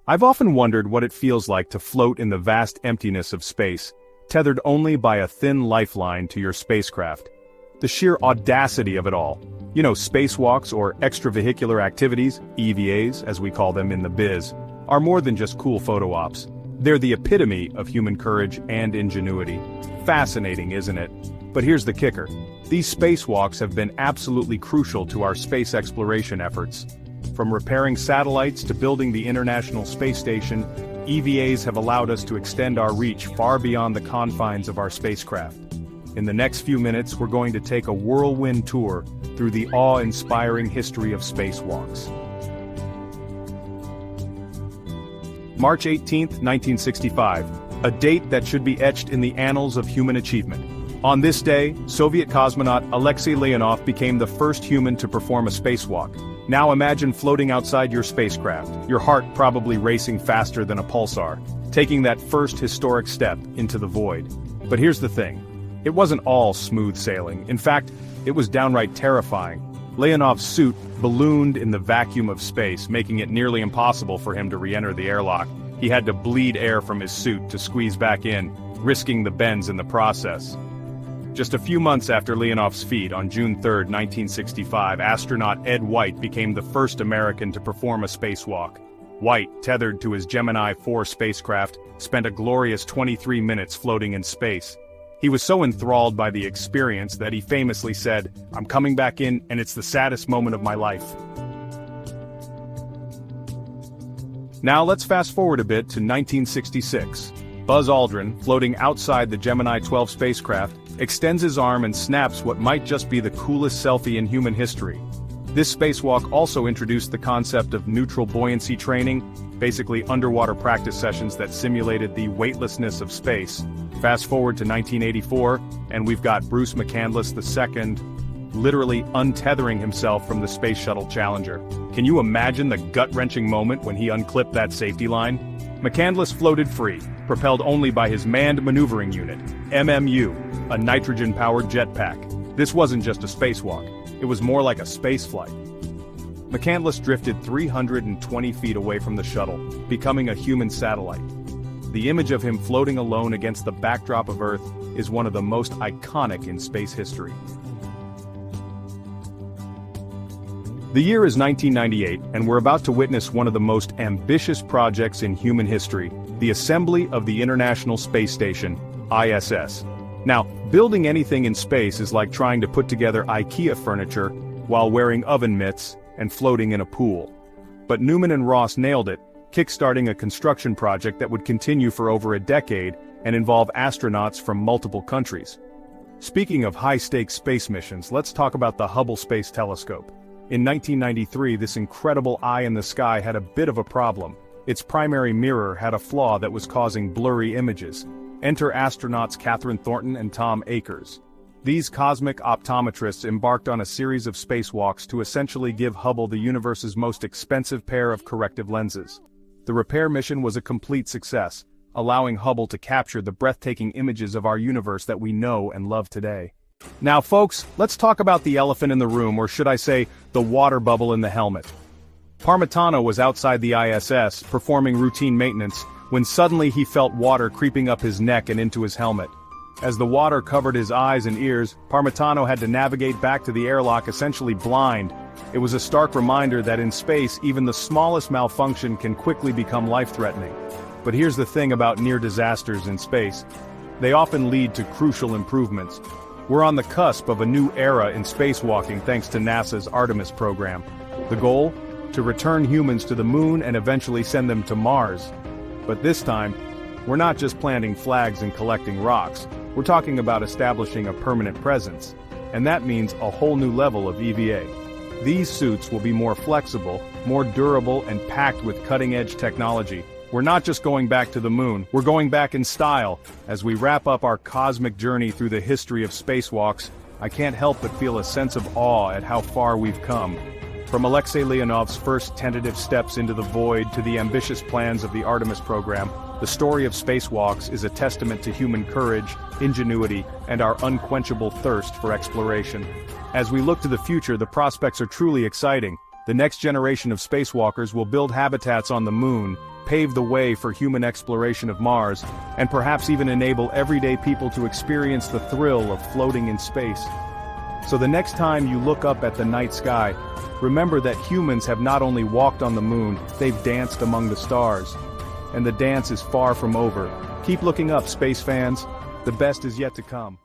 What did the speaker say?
I've often wondered what it feels like to float in the vast emptiness of space, tethered only by a thin lifeline to your spacecraft. The sheer audacity of it all. You know, spacewalks or extravehicular activities, EVAs as we call them in the biz, are more than just cool photo ops. They're the epitome of human courage and ingenuity. Fascinating, isn't it? But here's the kicker. These spacewalks have been absolutely crucial to our space exploration efforts. From repairing satellites to building the International Space Station, EVAs have allowed us to extend our reach far beyond the confines of our spacecraft. In the next few minutes, we're going to take a whirlwind tour through the awe-inspiring history of spacewalks. March 18, 1965, a date that should be etched in the annals of human achievement. On this day, Soviet cosmonaut Alexei Leonov became the first human to perform a spacewalk. Now imagine floating outside your spacecraft, your heart probably racing faster than a pulsar, taking that first historic step into the void. But here's the thing. It wasn't all smooth sailing. In fact, it was downright terrifying. Leonov's suit ballooned in the vacuum of space, making it nearly impossible for him to re-enter the airlock. He had to bleed air from his suit to squeeze back in, risking the bends in the process. Just a few months after Leonov's feat, on June 3, 1965, astronaut Ed White became the first American to perform a spacewalk. White, tethered to his Gemini 4 spacecraft, spent a glorious 23 minutes floating in space. He was so enthralled by the experience that he famously said, "I'm coming back in, and it's the saddest moment of my life." Now let's fast forward a bit to 1966. Buzz Aldrin, floating outside the Gemini 12 spacecraft, extends his arm and snaps what might just be the coolest selfie in human history. This spacewalk also introduced the concept of neutral buoyancy training, basically underwater practice sessions that simulated the weightlessness of space. Fast forward to 1984, and we've got Bruce McCandless II literally untethering himself from the Space Shuttle Challenger. Can you imagine the gut-wrenching moment when he unclipped that safety line? McCandless floated free, propelled only by his Manned Maneuvering Unit, MMU, a nitrogen-powered jetpack. This wasn't just a spacewalk, it was more like a spaceflight. McCandless drifted 320 feet away from the shuttle, becoming a human satellite. The image of him floating alone against the backdrop of Earth is one of the most iconic in space history. The year is 1998, and we're about to witness one of the most ambitious projects in human history, the assembly of the International Space Station, ISS. Now, building anything in space is like trying to put together IKEA furniture while wearing oven mitts and floating in a pool. But Newman and Ross nailed it, kickstarting a construction project that would continue for over a decade and involve astronauts from multiple countries. Speaking of high-stakes space missions, let's talk about the Hubble Space Telescope. In 1993, this incredible eye in the sky had a bit of a problem. Its primary mirror had a flaw that was causing blurry images. Enter astronauts Catherine Thornton and Tom Akers. These cosmic optometrists embarked on a series of spacewalks to essentially give Hubble the universe's most expensive pair of corrective lenses. The repair mission was a complete success, allowing Hubble to capture the breathtaking images of our universe that we know and love today. Now folks, let's talk about the elephant in the room, or should I say, the water bubble in the helmet. Parmitano was outside the ISS, performing routine maintenance, when suddenly he felt water creeping up his neck and into his helmet. As the water covered his eyes and ears, Parmitano had to navigate back to the airlock essentially blind. It was a stark reminder that in space, even the smallest malfunction can quickly become life-threatening. But here's the thing about near disasters in space. They often lead to crucial improvements. We're on the cusp of a new era in spacewalking thanks to NASA's Artemis program. The goal? To return humans to the moon and eventually send them to Mars. But this time, we're not just planting flags and collecting rocks. We're talking about establishing a permanent presence. And that means a whole new level of EVA. These suits will be more flexible, more durable, and packed with cutting-edge technology. We're not just going back to the moon, we're going back in style. As we wrap up our cosmic journey through the history of spacewalks, I can't help but feel a sense of awe at how far we've come. From Alexei Leonov's first tentative steps into the void to the ambitious plans of the Artemis program, the story of spacewalks is a testament to human courage, ingenuity, and our unquenchable thirst for exploration. As we look to the future, the prospects are truly exciting. The next generation of spacewalkers will build habitats on the moon, pave the way for human exploration of Mars, and perhaps even enable everyday people to experience the thrill of floating in space. So the next time you look up at the night sky, remember that humans have not only walked on the moon, they've danced among the stars. And the dance is far from over. Keep looking up, space fans. The best is yet to come.